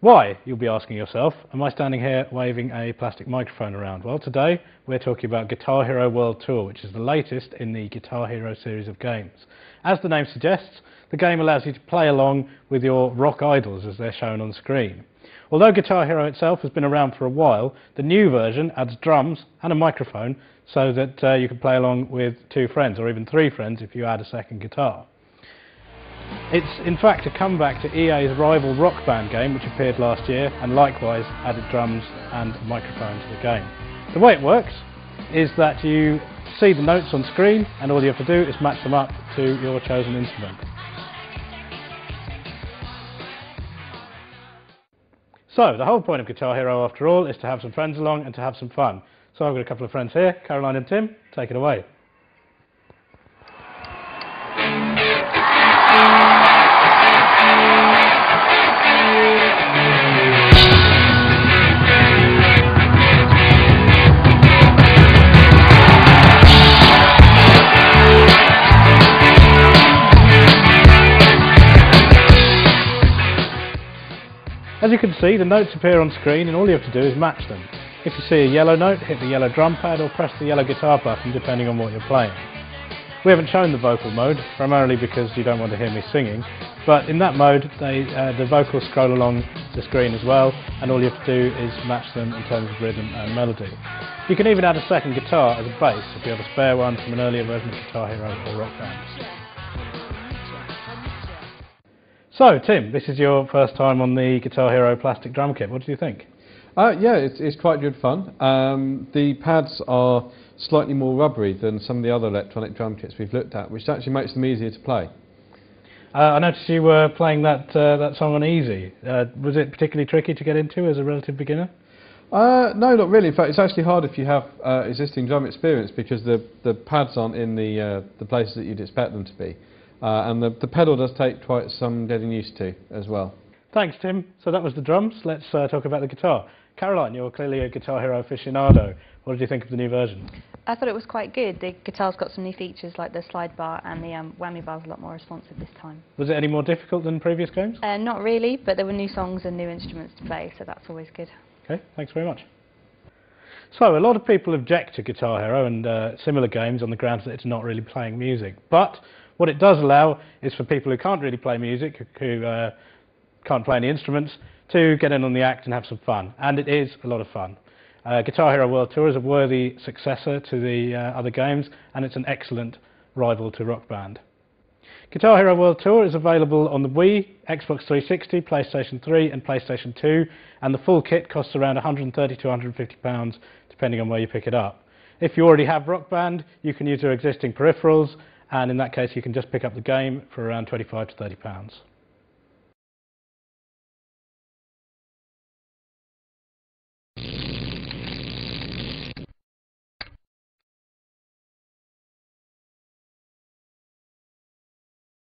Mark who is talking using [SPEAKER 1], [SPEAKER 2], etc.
[SPEAKER 1] Why, you'll be asking yourself, am I standing here waving a plastic microphone around? Well, today we're talking about Guitar Hero World Tour, which is the latest in the Guitar Hero series of games. As the name suggests, the game allows you to play along with your rock idols as they're shown on screen. Although Guitar Hero itself has been around for a while, the new version adds drums and a microphone so that you can play along with 2 friends, or even 3 friends if you add a second guitar. It's in fact a comeback to EA's rival Rock Band game, which appeared last year and likewise added drums and a microphone to the game. The way it works is that you see the notes on screen and all you have to do is match them up to your chosen instrument. So, the whole point of Guitar Hero after all is to have some friends along and to have some fun. So I've got a couple of friends here, Caroline and Tim, take it away. As you can see, the notes appear on screen and all you have to do is match them. If you see a yellow note, hit the yellow drum pad or press the yellow guitar button depending on what you're playing. We haven't shown the vocal mode, primarily because you don't want to hear me singing, but in that mode the vocals scroll along the screen as well, and all you have to do is match them in terms of rhythm and melody. You can even add a second guitar as a bass if you have a spare one from an earlier version of Guitar Hero or Rock Band. So, Tim, this is your first time on the Guitar Hero plastic drum kit. What do you think?
[SPEAKER 2] Yeah, it's quite good fun. The pads are slightly more rubbery than some of the other electronic drum kits we've looked at, which actually makes them easier to play.
[SPEAKER 1] I noticed you were playing that song on easy. Was it particularly tricky to get into as a relative beginner?
[SPEAKER 2] No, not really. In fact, it's actually hard if you have existing drum experience because the pads aren't in the places that you'd expect them to be. And the pedal does take quite some getting used to as well.
[SPEAKER 1] Thanks, Tim. So that was the drums. Let's talk about the guitar. Caroline, you're clearly a Guitar Hero aficionado. What did you think of the new version?
[SPEAKER 3] I thought it was quite good. The guitar's got some new features like the slide bar, and the whammy bar's a lot more responsive this time.
[SPEAKER 1] Was it any more difficult than previous games?
[SPEAKER 3] Not really, but there were new songs and new instruments to play, so that's always good.
[SPEAKER 1] Okay, thanks very much. So, a lot of people object to Guitar Hero and similar games on the grounds that it's not really playing music. But what it does allow is for people who can't really play music, who can't play any instruments, to get in on the act and have some fun. And it is a lot of fun. Guitar Hero World Tour is a worthy successor to the other games, and it's an excellent rival to Rock Band. Guitar Hero World Tour is available on the Wii, Xbox 360, PlayStation 3 and PlayStation 2, and the full kit costs around £130 to £150 depending on where you pick it up. If you already have Rock Band, you can use your existing peripherals, and in that case you can just pick up the game for around £25 to £30.